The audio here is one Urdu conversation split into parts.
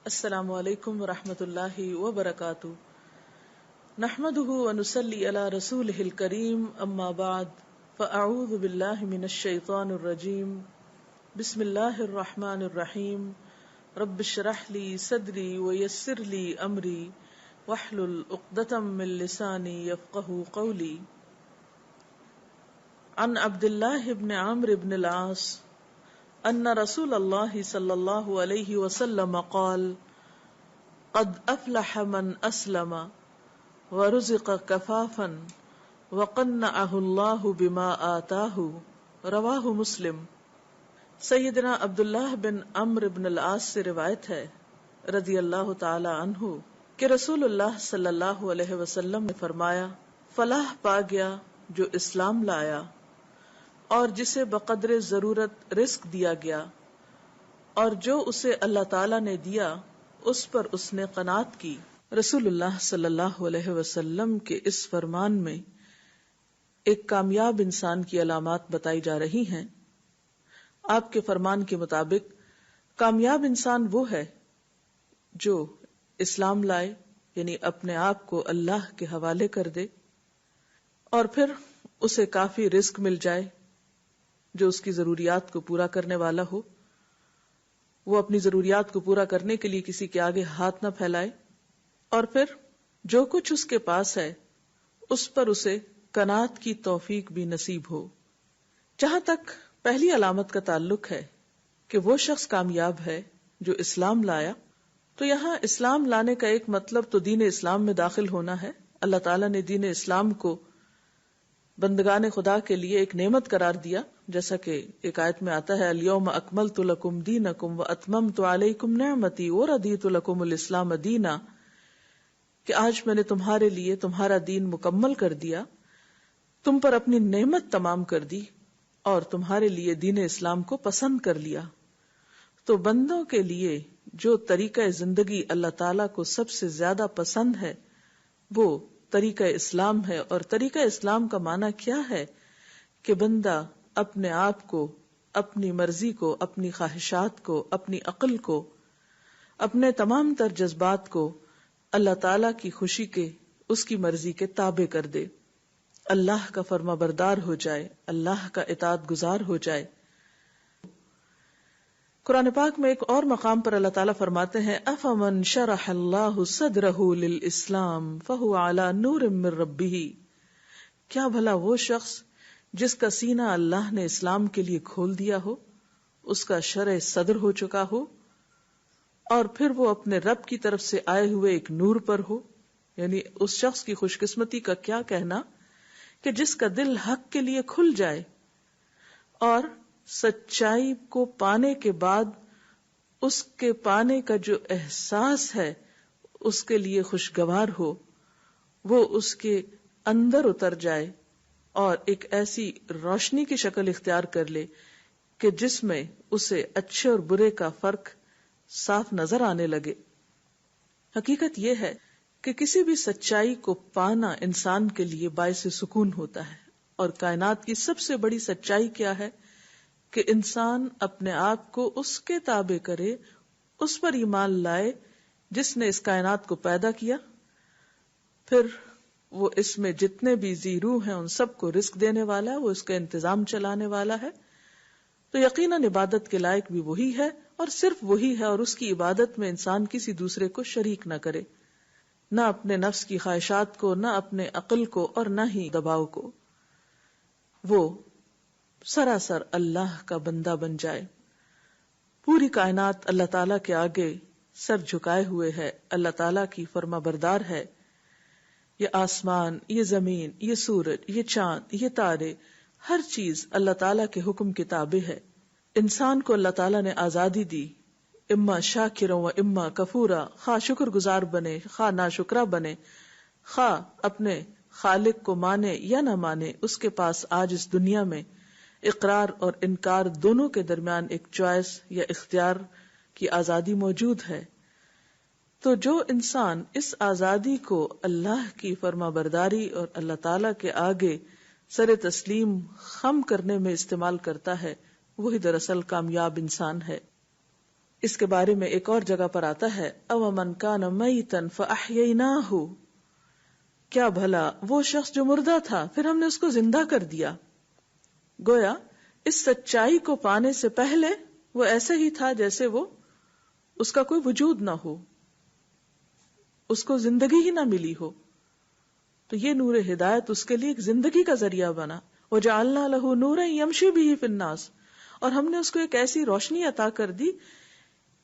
السلام علیکم ورحمۃ اللہ وبرکاتہ. نحمده ونصلي على رسوله الكريم اما بعد فاعوذ باللہ من الشیطان الرجیم. بسم اللہ الرحمن الرحیم. رب اشرح لي صدری ويسر لي امری واحلل عقدۃ من لسانی یفقهوا قولی. عن عبد اللہ بن عمرو بن العاص ان رسول اللہ صلی اللہ علیہ وسلم قال قد افلح من اسلم ورزق کفافا وقنعه اللہ بما آتاہ. رواہ مسلم. سیدنا عبداللہ بن عمرو بن العاص سے روایت ہے رضی اللہ تعالی عنہ کہ رسول اللہ صلی اللہ علیہ وسلم نے فرمایا، فلاح پا گیا جو اسلام لایا اور جسے بقدر ضرورت رزق دیا گیا، اور جو اسے اللہ تعالی نے دیا اس پر اس نے قناعت کی. رسول اللہ صلی اللہ علیہ وسلم کے اس فرمان میں ایک کامیاب انسان کی علامات بتائی جا رہی ہیں. آپ کے فرمان کے مطابق کامیاب انسان وہ ہے جو اسلام لائے، یعنی اپنے آپ کو اللہ کے حوالے کر دے، اور پھر اسے کافی رزق مل جائے جو اس کی ضروریات کو پورا کرنے والا ہو. وہ اپنی ضروریات کو پورا کرنے کے لیے کسی کے آگے ہاتھ نہ پھیلائے، اور پھر جو کچھ اس کے پاس ہے اس پر اسے قناعت کی توفیق بھی نصیب ہو. جہاں تک پہلی علامت کا تعلق ہے کہ وہ شخص کامیاب ہے جو اسلام لایا، تو یہاں اسلام لانے کا ایک مطلب تو دین اسلام میں داخل ہونا ہے. اللہ تعالیٰ نے دین اسلام کو بندگان خدا کے لیے ایک نعمت قرار دیا، جیسا کہ ایک آیت میں آتا ہے، الیوم اکملت لکم دینکم واتممت علیکم نعمتی ورضیت لکم الاسلام دینا، کہ آج میں نے تمہارے لیے تمہارا دین مکمل کر دیا، تم پر اپنی نعمت تمام کر دی اور تمہارے لیے دین اسلام کو پسند کر لیا. تو بندوں کے لیے جو طریقہ زندگی اللہ تعالیٰ کو سب سے زیادہ پسند ہے وہ طریقہ اسلام ہے. اور طریقہ اسلام کا معنی کیا ہے؟ کہ بندہ اپنے آپ کو، اپنی مرضی کو، اپنی خواہشات کو، اپنی عقل کو، اپنے تمام تر جذبات کو اللہ تعالیٰ کی خوشی کے، اس کی مرضی کے تابع کر دے، اللہ کا فرما بردار ہو جائے، اللہ کا اطاعت گزار ہو جائے. قرآن پاک میں ایک اور مقام پر اللہ تعالیٰ فرماتے ہیں، افمن شرح اللہ صدرہ للاسلام فہو علی نور من ربہ. کیا بھلا وہ شخص جس کا سینہ اللہ نے اسلام کے لیے کھول دیا ہو، اس کا شرح صدر ہو چکا ہو، اور پھر وہ اپنے رب کی طرف سے آئے ہوئے ایک نور پر ہو. یعنی اس شخص کی خوش قسمتی کا کیا کہنا کہ جس کا دل حق کے لیے کھل جائے اور سچائی کو پانے کے بعد اس کے پانے کا جو احساس ہے اس کے لیے خوشگوار ہو، وہ اس کے اندر اتر جائے اور ایک ایسی روشنی کی شکل اختیار کر لے کہ جس میں اسے اچھے اور برے کا فرق صاف نظر آنے لگے. حقیقت یہ ہے کہ کسی بھی سچائی کو پانا انسان کے لیے باعث سکون ہوتا ہے. اور کائنات کی سب سے بڑی سچائی کیا ہے؟ کہ انسان اپنے آپ کو اس کے تابع کرے، اس پر ایمان لائے جس نے اس کائنات کو پیدا کیا، پھر وہ اس میں جتنے بھی ذی روح ہیں ان سب کو رزق دینے والا ہے، وہ اس کا انتظام چلانے والا ہے. تو یقیناً عبادت کے لائق بھی وہی ہے، اور صرف وہی ہے، اور اس کی عبادت میں انسان کسی دوسرے کو شریک نہ کرے، نہ اپنے نفس کی خواہشات کو، نہ اپنے عقل کو، اور نہ ہی دباؤ کو. وہ سراسر اللہ کا بندہ بن جائے. پوری کائنات اللہ تعالیٰ کے آگے سر جھکائے ہوئے ہے، اللہ تعالیٰ کی فرما بردار ہے. یہ آسمان، یہ زمین، یہ سورج، یہ چاند، یہ تارے، ہر چیز اللہ تعالیٰ کے حکم کے تابع ہے. انسان کو اللہ تعالیٰ نے آزادی دی، اما شاکرا و اما کفورا، خواہ شکر گزار بنے خواہ ناشکرا بنے، خواہ اپنے خالق کو مانے یا نہ مانے. اس کے پاس آج اس دنیا میں اقرار اور انکار دونوں کے درمیان ایک چوائس یا اختیار کی آزادی موجود ہے. تو جو انسان اس آزادی کو اللہ کی فرما برداری اور اللہ تعالی کے آگے سر تسلیم خم کرنے میں استعمال کرتا ہے، وہی دراصل کامیاب انسان ہے. اس کے بارے میں ایک اور جگہ پر آتا ہے او من کان میتا فاحییناہ، کیا بھلا وہ شخص جو مردہ تھا پھر ہم نے اس کو زندہ کر دیا. گویا اس سچائی کو پانے سے پہلے وہ ایسے ہی تھا جیسے وہ اس کا کوئی وجود نہ ہو، اس کو زندگی ہی نہ ملی ہو. تو یہ نور ہدایت اس کے لیے ایک زندگی کا ذریعہ بنا. وجعلنا لہ نورا یمشی بہ فی الناس، اور ہم نے اس کو ایک ایسی روشنی عطا کر دی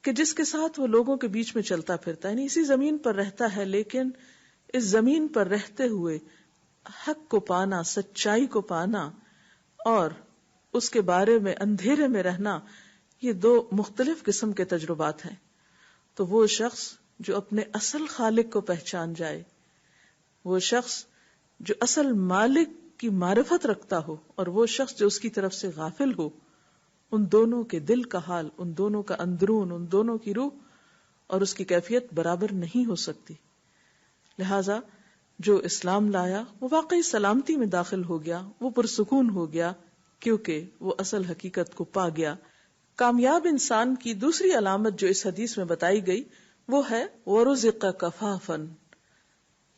کہ جس کے ساتھ وہ لوگوں کے بیچ میں چلتا پھرتا ہے. یعنی اسی زمین پر رہتا ہے لیکن اس زمین پر رہتے ہوئے حق کو پانا، سچائی کو پانا اور اس کے بارے میں اندھیرے میں رہنا، یہ دو مختلف قسم کے تجربات ہیں. تو وہ شخص جو اپنے اصل خالق کو پہچان جائے، وہ شخص جو اصل مالک کی معرفت رکھتا ہو، اور وہ شخص جو اس کی طرف سے غافل ہو، ان دونوں کے دل کا حال، ان دونوں کا اندرون، ان دونوں کی روح اور اس کی کیفیت برابر نہیں ہو سکتی. لہذا جو اسلام لایا وہ واقعی سلامتی میں داخل ہو گیا، وہ پرسکون ہو گیا کیونکہ وہ اصل حقیقت کو پا گیا. کامیاب انسان کی دوسری علامت جو اس حدیث میں بتائی گئی وہ ہے وَرُزِقَ کَفَافًا،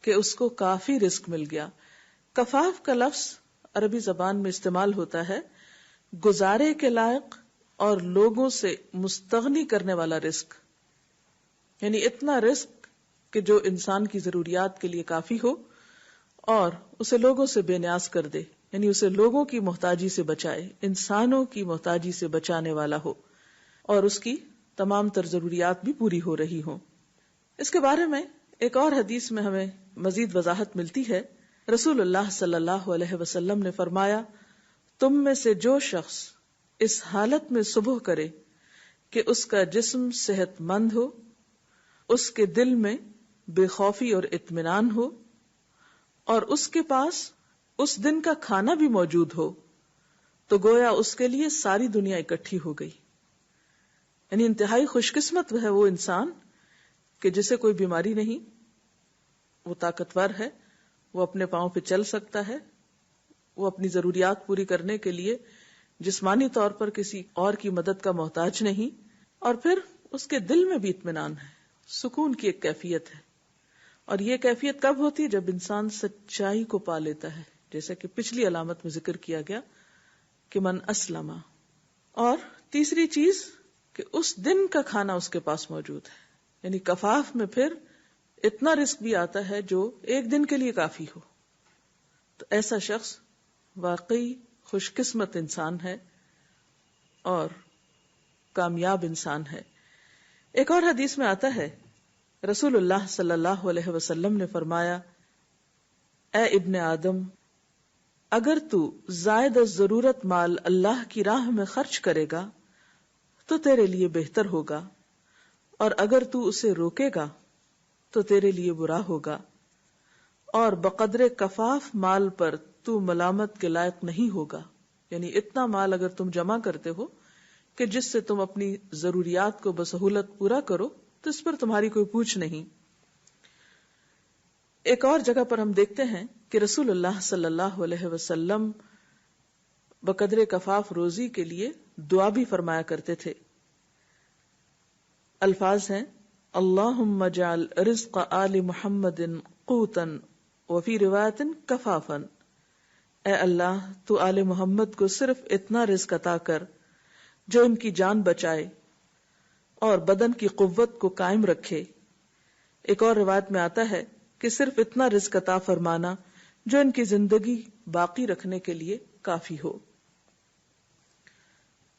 کہ اس کو کافی رزق مل گیا. کفاف کا لفظ عربی زبان میں استعمال ہوتا ہے گزارے کے لائق اور لوگوں سے مستغنی کرنے والا رزق، یعنی اتنا رزق کہ جو انسان کی ضروریات کے لیے کافی ہو اور اسے لوگوں سے بے نیاز کر دے، یعنی اسے لوگوں کی محتاجی سے بچائے، انسانوں کی محتاجی سے بچانے والا ہو اور اس کی تمام تر ضروریات بھی پوری ہو رہی ہوں. اس کے بارے میں ایک اور حدیث میں ہمیں مزید وضاحت ملتی ہے. رسول اللہ صلی اللہ علیہ وسلم نے فرمایا، تم میں سے جو شخص اس حالت میں صبح کرے کہ اس کا جسم صحت مند ہو، اس کے دل میں بے خوفی اور اطمینان ہو، اور اس کے پاس اس دن کا کھانا بھی موجود ہو، تو گویا اس کے لیے ساری دنیا اکٹھی ہو گئی. یعنی انتہائی خوش قسمت ہے وہ انسان کہ جسے کوئی بیماری نہیں، وہ طاقتور ہے، وہ اپنے پاؤں پہ چل سکتا ہے، وہ اپنی ضروریات پوری کرنے کے لیے جسمانی طور پر کسی اور کی مدد کا محتاج نہیں، اور پھر اس کے دل میں بھی اطمینان ہے، سکون کی ایک کیفیت ہے. اور یہ کیفیت کب ہوتی ہے؟ جب انسان سچائی کو پا لیتا ہے، جیسا کہ پچھلی علامت میں ذکر کیا گیا کہ من اسلم. اور تیسری چیز کہ اس دن کا کھانا اس کے پاس موجود ہے، یعنی کفاف میں پھر اتنا رزق بھی آتا ہے جو ایک دن کے لیے کافی ہو. تو ایسا شخص واقعی خوش قسمت انسان ہے اور کامیاب انسان ہے. ایک اور حدیث میں آتا ہے رسول اللہ صلی اللہ علیہ وسلم نے فرمایا، اے ابن آدم، اگر تو زائد از ضرورت مال اللہ کی راہ میں خرچ کرے گا تو تیرے لیے بہتر ہوگا، اور اگر تو اسے روکے گا تو تیرے لیے برا ہوگا، اور بقدر کفاف مال پر تو ملامت کے لائق نہیں ہوگا. یعنی اتنا مال اگر تم جمع کرتے ہو کہ جس سے تم اپنی ضروریات کو بسہولت پورا کرو تو اس پر تمہاری کوئی پوچھ نہیں. ایک اور جگہ پر ہم دیکھتے ہیں کہ رسول اللہ صلی اللہ علیہ وسلم بقدر کفاف روزی کے لیے دعا بھی فرمایا کرتے تھے. الفاظ ہیں، اللہم اجعل رزق آل محمد قوتا وفی روایت کفافا. اے اللہ، تو آل محمد کو صرف اتنا رزق عطا کر جو ان کی جان بچائے اور بدن کی قوت کو قائم رکھے. ایک اور روایت میں آتا ہے کہ صرف اتنا رزق عطا فرمانا جو ان کی زندگی باقی رکھنے کے لیے کافی ہو.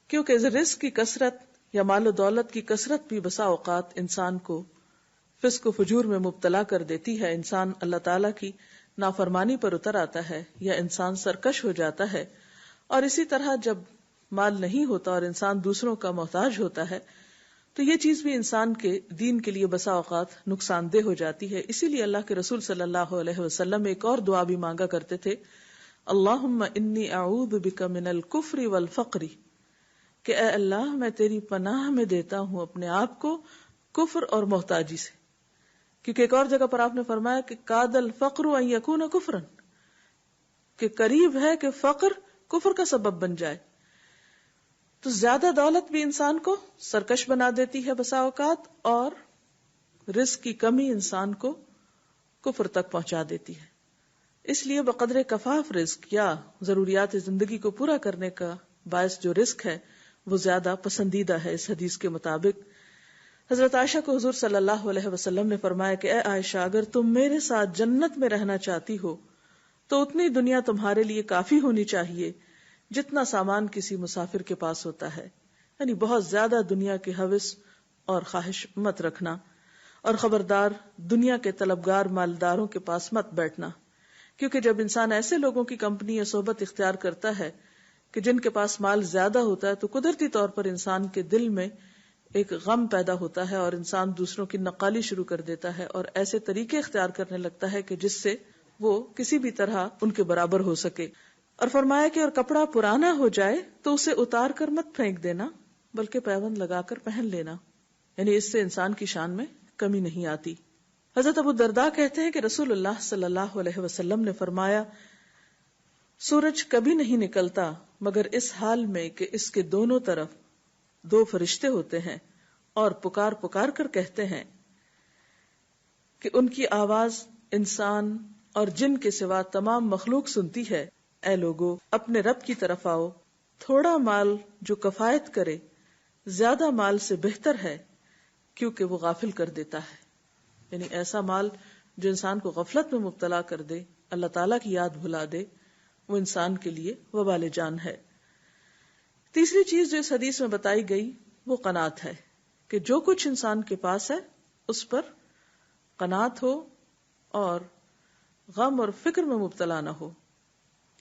کیونکہ رزق کی کثرت یا مال و دولت کی کثرت بھی بسا اوقات انسان کو فسق و فجور میں مبتلا کر دیتی ہے. انسان اللہ تعالیٰ کی نافرمانی پر اتر آتا ہے یا انسان سرکش ہو جاتا ہے. اور اسی طرح جب مال نہیں ہوتا اور انسان دوسروں کا محتاج ہوتا ہے تو یہ چیز بھی انسان کے دین کے لیے بسا اوقات نقصان دہ ہو جاتی ہے. اسی لیے اللہ کے رسول صلی اللہ علیہ وسلم ایک اور دعا بھی مانگا کرتے تھے، اللہم انی اعوذ بک من الکفر والفقر، کہ اے اللہ میں تیری پناہ میں دیتا ہوں اپنے آپ کو کفر اور محتاجی سے. کیونکہ ایک اور جگہ پر آپ نے فرمایا کہ کاد الفقر ان یکون کفرا، کہ قریب ہے کہ فقر کفر کا سبب بن جائے. تو زیادہ دولت بھی انسان کو سرکش بنا دیتی ہے بسا اوقات، اور رزق کی کمی انسان کو کفر تک پہنچا دیتی ہے. اس لیے بقدر کفاف رزق یا ضروریات زندگی کو پورا کرنے کا باعث جو رزق ہے وہ زیادہ پسندیدہ ہے. اس حدیث کے مطابق حضرت عائشہ کو حضور صلی اللہ علیہ وسلم نے فرمایا کہ اے عائشہ، اگر تم میرے ساتھ جنت میں رہنا چاہتی ہو تو اتنی دنیا تمہارے لیے کافی ہونی چاہیے جتنا سامان کسی مسافر کے پاس ہوتا ہے. یعنی بہت زیادہ دنیا کی ہوس اور خواہش مت رکھنا، اور خبردار دنیا کے طلبگار مالداروں کے پاس مت بیٹھنا، کیونکہ جب انسان ایسے لوگوں کی کمپنی یا صحبت اختیار کرتا ہے کہ جن کے پاس مال زیادہ ہوتا ہے تو قدرتی طور پر انسان کے دل میں ایک غم پیدا ہوتا ہے اور انسان دوسروں کی نقالی شروع کر دیتا ہے اور ایسے طریقے اختیار کرنے لگتا ہے کہ جس سے وہ کسی بھی طرح ان کے برابر ہو سکے. اور فرمایا کہ اور کپڑا پرانا ہو جائے تو اسے اتار کر مت پھینک دینا بلکہ پیوند لگا کر پہن لینا، یعنی اس سے انسان کی شان میں کمی نہیں آتی. حضرت ابو الدرداء کہتے ہیں کہ رسول اللہ صلی اللہ علیہ وسلم نے فرمایا سورج کبھی نہیں نکلتا مگر اس حال میں کہ اس کے دونوں طرف 2 فرشتے ہوتے ہیں اور پکار پکار کر کہتے ہیں کہ ان کی آواز انسان اور جن کے سوا تمام مخلوق سنتی ہے، اے لوگو اپنے رب کی طرف آؤ، تھوڑا مال جو کفایت کرے زیادہ مال سے بہتر ہے کیونکہ وہ غافل کر دیتا ہے. یعنی ایسا مال جو انسان کو غفلت میں مبتلا کر دے، اللہ تعالیٰ کی یاد بھلا دے، وہ انسان کے لیے وبال جان ہے. تیسری چیز جو اس حدیث میں بتائی گئی وہ قناعت ہے کہ جو کچھ انسان کے پاس ہے اس پر قناعت ہو اور غم اور فکر میں مبتلا نہ ہو.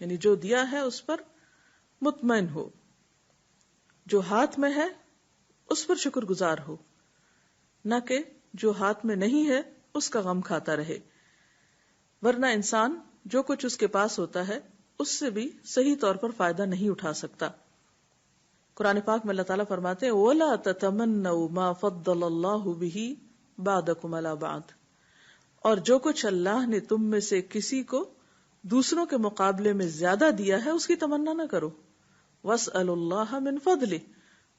یعنی جو دیا ہے اس پر مطمئن ہو، جو ہاتھ میں ہے اس پر شکر گزار ہو، نہ کہ جو ہاتھ میں نہیں ہے اس کا غم کھاتا رہے. ورنہ انسان جو کچھ اس کے پاس ہوتا ہے اس سے بھی صحیح طور پر فائدہ نہیں اٹھا سکتا. قرآن پاک میں اللہ تعالیٰ فرماتے ہیں وَلَا تَتَمَنَّوْا مَا فَضَّلَ اللَّهُ بِهِ بَعْضَكُمْ عَلَى بَعْضٍ، اور جو کچھ اللہ نے تم میں سے کسی کو دوسروں کے مقابلے میں زیادہ دیا ہے اس کی تمنا نہ کرو. وَاسْأَلُوا اللَّهَ مِنْ فَضْلِهِ،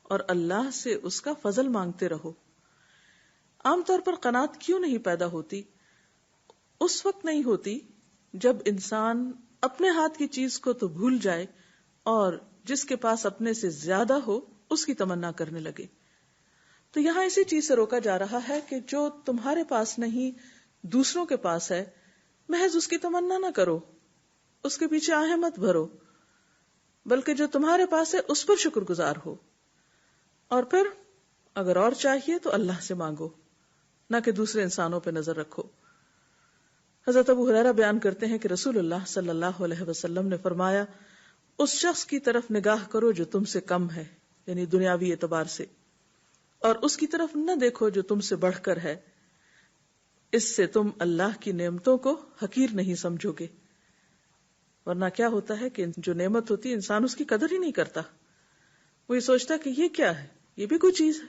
اور اللہ سے اس کا فضل مانگتے رہو. عام طور پر قناعت کیوں نہیں پیدا ہوتی؟ اس وقت نہیں ہوتی جب انسان اپنے ہاتھ کی چیز کو تو بھول جائے اور جس کے پاس اپنے سے زیادہ ہو اس کی تمنا کرنے لگے. تو یہاں اسی چیز سے روکا جا رہا ہے کہ جو تمہارے پاس نہیں دوسروں کے پاس ہے محض اس کی تمنا نہ کرو، اس کے پیچھے آہیں مت بھرو، بلکہ جو تمہارے پاس ہے اس پر شکر گزار ہو، اور پھر اگر اور چاہیے تو اللہ سے مانگو، نہ کہ دوسرے انسانوں پہ نظر رکھو. حضرت ابو ہریرہ بیان کرتے ہیں کہ رسول اللہ صلی اللہ علیہ وسلم نے فرمایا اس شخص کی طرف نگاہ کرو جو تم سے کم ہے، یعنی دنیاوی اعتبار سے، اور اس کی طرف نہ دیکھو جو تم سے بڑھ کر ہے، اس سے تم اللہ کی نعمتوں کو حقیر نہیں سمجھو گے. ورنہ کیا ہوتا ہے کہ جو نعمت ہوتی ہے انسان اس کی قدر ہی نہیں کرتا، وہ یہ سوچتا کہ یہ کیا ہے، یہ بھی کوئی چیز ہے،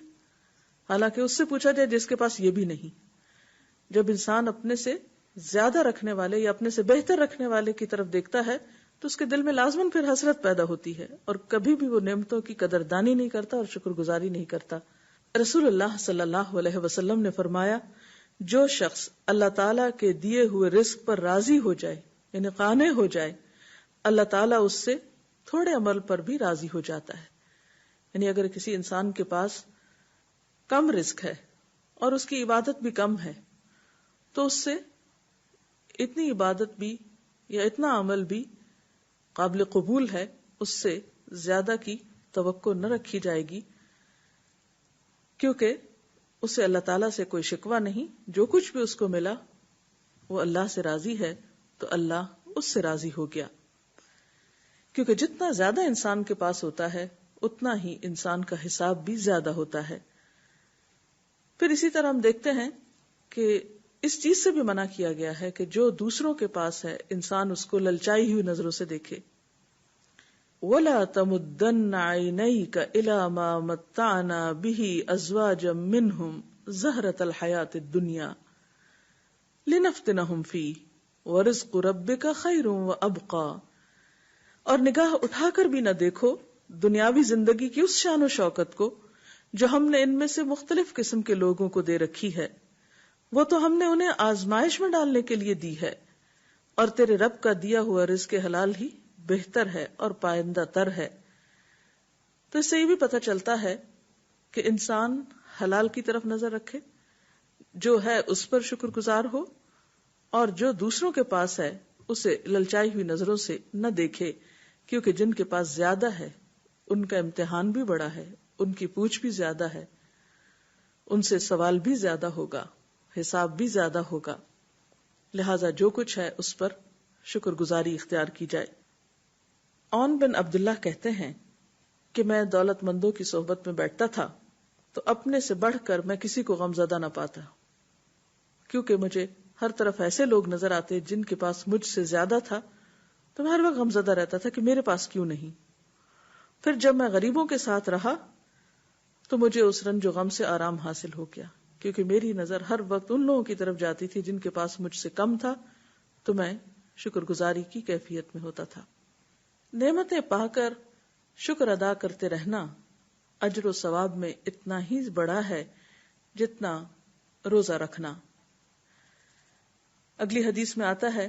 حالانکہ اس سے پوچھا جائے جس کے پاس یہ بھی نہیں. جب انسان اپنے سے زیادہ رکھنے والے یا اپنے سے بہتر رکھنے والے کی طرف دیکھتا ہے تو اس کے دل میں لازماً پھر حسرت پیدا ہوتی ہے اور کبھی بھی وہ نعمتوں کی قدردانی نہیں کرتا اور شکر گزاری نہیں کرتا. رسول اللہ صلی اللہ علیہ وسلم نے فرمایا جو شخص اللہ تعالیٰ کے دیے ہوئے رزق پر راضی ہو جائے، یعنی قانع ہو جائے، اللہ تعالیٰ اس سے تھوڑے عمل پر بھی راضی ہو جاتا ہے. یعنی اگر کسی انسان کے پاس کم رزق ہے اور اس کی عبادت بھی کم ہے تو اس سے اتنی عبادت بھی یا اتنا عمل بھی قابل قبول ہے، اس سے زیادہ کی توقع نہ رکھی جائے گی، کیونکہ اسے اللہ تعالیٰ سے کوئی شکوہ نہیں، جو کچھ بھی اس کو ملا وہ اللہ سے راضی ہے تو اللہ اس سے راضی ہو گیا. کیونکہ جتنا زیادہ انسان کے پاس ہوتا ہے اتنا ہی انسان کا حساب بھی زیادہ ہوتا ہے. پھر اسی طرح ہم دیکھتے ہیں کہ اس چیز سے بھی منع کیا گیا ہے کہ جو دوسروں کے پاس ہے انسان اس کو للچائی ہوئی نظروں سے دیکھے. وَلَا تَمُدَّنَّ عَيْنَيْكَ إِلَى مَا مَتَّعْنَا بِهِ أَزْوَاجًا مِّنْهُمْ زَهْرَةَ الْحَيَاةِ الدُّنْيَا لِنَفْتِنَهُمْ فِيهِ وَرِزْقُ رَبِّكَ خَيْرٌ وَأَبْقَى. اور نگاہ اٹھا کر بھی نہ دیکھو دنیاوی زندگی کی اس شان و شوکت کو جو ہم نے ان میں سے مختلف قسم کے لوگوں کو دے رکھی ہے، وہ تو ہم نے انہیں آزمائش میں ڈالنے کے لیے دی ہے، اور تیرے رب کا دیا ہوا رزق حلال ہی بہتر ہے اور پائندہ تر ہے۔ تو اس سے یہ بھی پتہ چلتا ہے کہ انسان حلال کی طرف نظر رکھے، جو ہے اس پر شکر گزار ہو، اور جو دوسروں کے پاس ہے اسے للچائی ہوئی نظروں سے نہ دیکھے، کیونکہ جن کے پاس زیادہ ہے ان کا امتحان بھی بڑا ہے، ان کی پوچھ بھی زیادہ ہے، ان سے سوال بھی زیادہ ہوگا، حساب بھی زیادہ ہوگا، لہذا جو کچھ ہے اس پر شکر گزاری اختیار کی جائے۔ عون بن عبداللہ کہتے ہیں کہ میں دولت مندوں کی صحبت میں بیٹھتا تھا تو اپنے سے بڑھ کر میں کسی کو غم زدہ نہ پاتا، کیونکہ مجھے ہر طرف ایسے لوگ نظر آتے جن کے پاس مجھ سے زیادہ تھا، تو میں ہر وقت غم زدہ رہتا تھا کہ میرے پاس کیوں نہیں۔ پھر جب میں غریبوں کے ساتھ رہا تو مجھے اس رنج و غم سے آرام حاصل ہو گیا، کیونکہ میری نظر ہر وقت ان لوگوں کی طرف جاتی تھی جن کے پاس مجھ سے کم تھا، تو میں شکر گزاری کی کیفیت میں ہوتا تھا۔ نعمتیں پا کر شکر ادا کرتے رہنا اجر و ثواب میں اتنا ہی بڑا ہے جتنا روزہ رکھنا۔ اگلی حدیث میں آتا ہے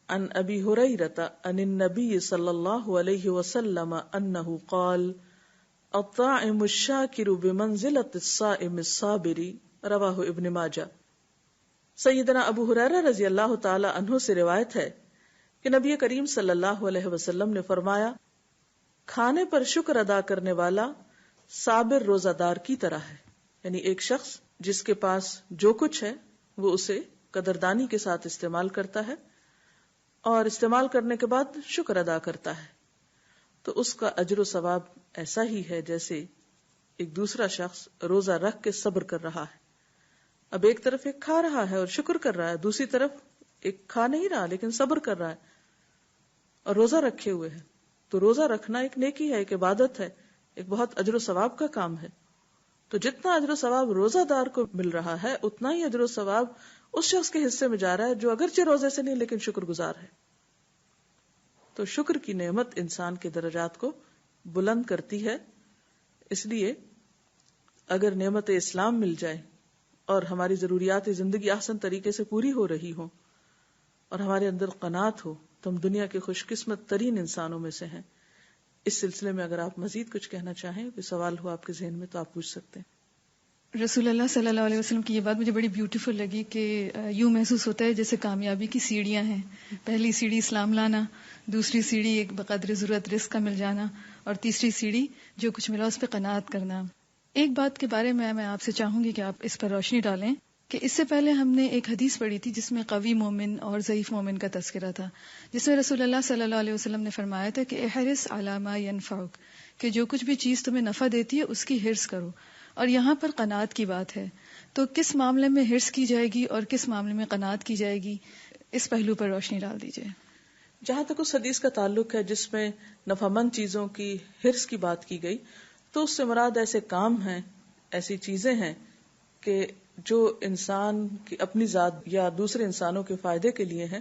عن ابی ہریرہ عن النبی صلی اللہ علیہ وسلم انہ قال الطاعم الشاکر بمنزلۃ الصائم الصابر، رواہ ابن ماجہ۔ سیدنا ابو ہریرہ رضی اللہ تعالی عنہ سے روایت ہے کہ نبی کریم صلی اللہ علیہ وسلم نے فرمایا، کھانے پر شکر ادا کرنے والا صابر روزہ دار کی طرح ہے، یعنی ایک شخص جس کے پاس جو کچھ ہے وہ اسے قدردانی کے ساتھ استعمال کرتا ہے اور استعمال کرنے کے بعد شکر ادا کرتا ہے، تو اس کا اجر و ثواب ایسا ہی ہے جیسے ایک دوسرا شخص روزہ رکھ کے صبر کر رہا ہے۔ اب ایک طرف ایک کھا رہا ہے اور شکر کر رہا ہے، دوسری طرف ایک کھا نہیں رہا لیکن صبر کر رہا ہے اور روزہ رکھے ہوئے ہے، تو روزہ رکھنا ایک نیکی ہے، ایک عبادت ہے، ایک بہت اجر و ثواب کا کام ہے۔ تو جتنا اجر و ثواب روزہ دار کو مل رہا ہے اتنا ہی اجر و ثواب اس شخص کے حصے میں جا رہا ہے جو اگرچہ روزے سے نہیں لیکن شکر گزار ہے۔ تو شکر کی نعمت انسان کے درجات کو بلند کرتی ہے، اس لیے اگر نعمت اسلام مل جائے اور ہماری ضروریات زندگی آسان طریقے سے پوری ہو رہی ہو اور ہمارے اندر قناعت ہو تو ہم دنیا کے خوش قسمت ترین انسانوں میں سے ہیں۔ اس سلسلے میں اگر آپ مزید کچھ کہنا چاہیں، کوئی سوال ہو آپ کے ذہن میں تو آپ پوچھ سکتے ہیں۔ رسول اللہ صلی اللہ علیہ وسلم کی یہ بات مجھے بڑی بیوٹیفل لگی کہ یوں محسوس ہوتا ہے جیسے کامیابی کی سیڑھیاں ہیں، پہلی سیڑھی اسلام لانا، دوسری سیڑھی ایک بقدر ضرورت رزق کا مل جانا، اور تیسری سیڑھی جو کچھ ملا اس پہ قناعت کرنا۔ ایک بات کے بارے میں آپ سے چاہوں گی کہ آپ اس پر روشنی ڈالیں کہ اس سے پہلے ہم نے ایک حدیث پڑھی تھی جس میں قوی مومن اور ضعیف مومن کا تذکرہ تھا، جس میں رسول اللہ صلی اللہ علیہ وسلم نے فرمایا تھا کہ احرص علی ما ینفعک، کہ جو کچھ بھی چیز تمہیں نفع دیتی ہے اس کی حرص کرو، اور یہاں پر قناعت کی بات ہے۔ تو کس معاملے میں حرص کی جائے گی اور کس معاملے میں قناعت کی جائے گی، اس پہلو پر روشنی ڈال دیجئے۔ جہاں تک اس حدیث کا تعلق ہے جس میں نفعمند چیزوں کی حرص کی بات کی گئی، تو اس سے مراد ایسے کام ہیں، ایسی چیزیں ہیں کہ جو انسان کی اپنی ذات یا دوسرے انسانوں کے فائدے کے لیے ہیں،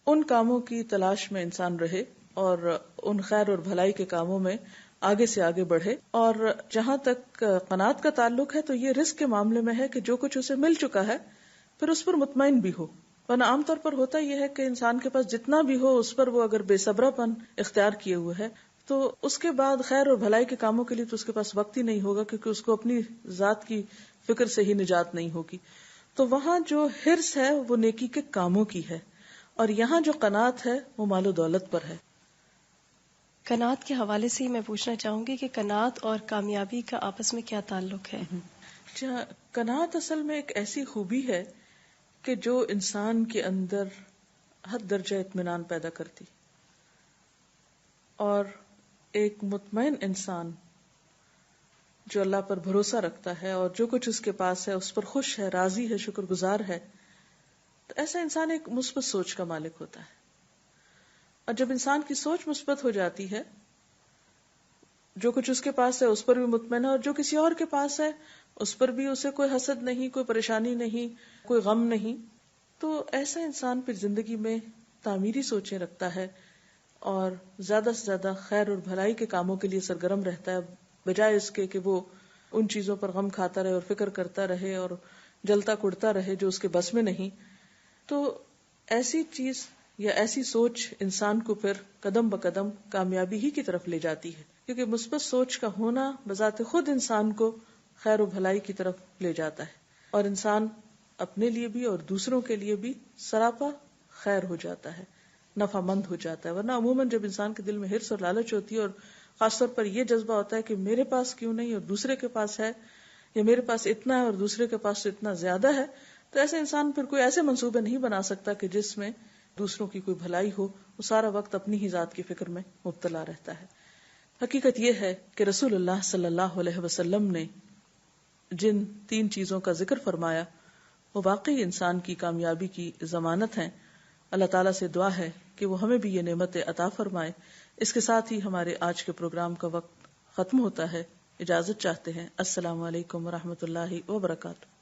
ان کاموں کی تلاش میں انسان رہے اور ان خیر اور بھلائی کے کاموں میں آگے سے آگے بڑھے۔ اور جہاں تک قناعت کا تعلق ہے تو یہ رزق کے معاملے میں ہے کہ جو کچھ اسے مل چکا ہے پھر اس پر مطمئن بھی ہو، ورنہ عام طور پر ہوتا یہ ہے کہ انسان کے پاس جتنا بھی ہو اس پر وہ اگر بے صبرا پن اختیار کیے ہوئے ہے تو اس کے بعد خیر اور بھلائی کے کاموں کے لیے تو اس کے پاس وقت ہی نہیں ہوگا، کیونکہ اس کو اپنی ذات کی فکر سے ہی نجات نہیں ہوگی۔ تو وہاں جو حرص ہے وہ نیکی کے کاموں کی ہے، اور یہاں جو قناعت ہے وہ مال و دولت پر ہے۔ قناعت کے حوالے سے ہی میں پوچھنا چاہوں گی کہ قناعت اور کامیابی کا آپس میں کیا تعلق ہے؟ قناعت اصل میں ایک ایسی خوبی ہے کہ جو انسان کے اندر حد درجہ اطمینان پیدا کرتی، اور ایک مطمئن انسان جو اللہ پر بھروسہ رکھتا ہے اور جو کچھ اس کے پاس ہے اس پر خوش ہے، راضی ہے، شکر گزار ہے، تو ایسا انسان ایک مثبت سوچ کا مالک ہوتا ہے۔ اور جب انسان کی سوچ مثبت ہو جاتی ہے، جو کچھ اس کے پاس ہے اس پر بھی مطمئن ہے، اور جو کسی اور کے پاس ہے اس پر بھی اسے کوئی حسد نہیں، کوئی پریشانی نہیں، کوئی غم نہیں، تو ایسا انسان پھر زندگی میں تعمیری سوچیں رکھتا ہے اور زیادہ سے زیادہ خیر اور بھلائی کے کاموں کے لیے سرگرم رہتا ہے، بجائے اس کے کہ وہ ان چیزوں پر غم کھاتا رہے اور فکر کرتا رہے اور جلتا کڑتا رہے جو اس کے بس میں نہیں. تو ایسی چیز یا ایسی سوچ انسان کو پھر قدم بقدم کامیابی ہی کی طرف لے جاتی ہے، کیونکہ مثبت سوچ کا ہونا بذات خود انسان کو خیر و بھلائی کی طرف لے جاتا ہے، اور انسان اپنے لیے بھی اور دوسروں کے لیے بھی سراپا خیر ہو جاتا ہے، نفع مند ہو جاتا ہے. ورنہ عموماً جب انسان کے دل میں حرص اور لالچ ہوتی ہے، اور خاص طور پر یہ جذبہ ہوتا ہے کہ میرے پاس کیوں نہیں اور دوسرے کے پاس ہے، یا میرے پاس اتنا ہے اور دوسرے کے پاس تو اتنا زیادہ ہے، تو ایسے انسان پھر کوئی ایسے منصوبے نہیں بنا سکتا کہ جس میں دوسروں کی کوئی بھلائی ہو. وہ سارا وقت اپنی ہی ذات کی فکر میں مبتلا رہتا ہے. حقیقت یہ ہے کہ رسول اللہ صلی اللہ علیہ وسلم نے جن 3 چیزوں کا ذکر فرمایا وہ واقعی انسان کی کامیابی کی ضمانت ہیں. اللہ تعالیٰ سے دعا ہے کہ وہ ہمیں بھی یہ نعمتیں عطا فرمائے. اس کے ساتھ ہی ہمارے آج کے پروگرام کا وقت ختم ہوتا ہے. اجازت چاہتے ہیں. السلام علیکم ورحمۃ اللہ وبرکاتہ.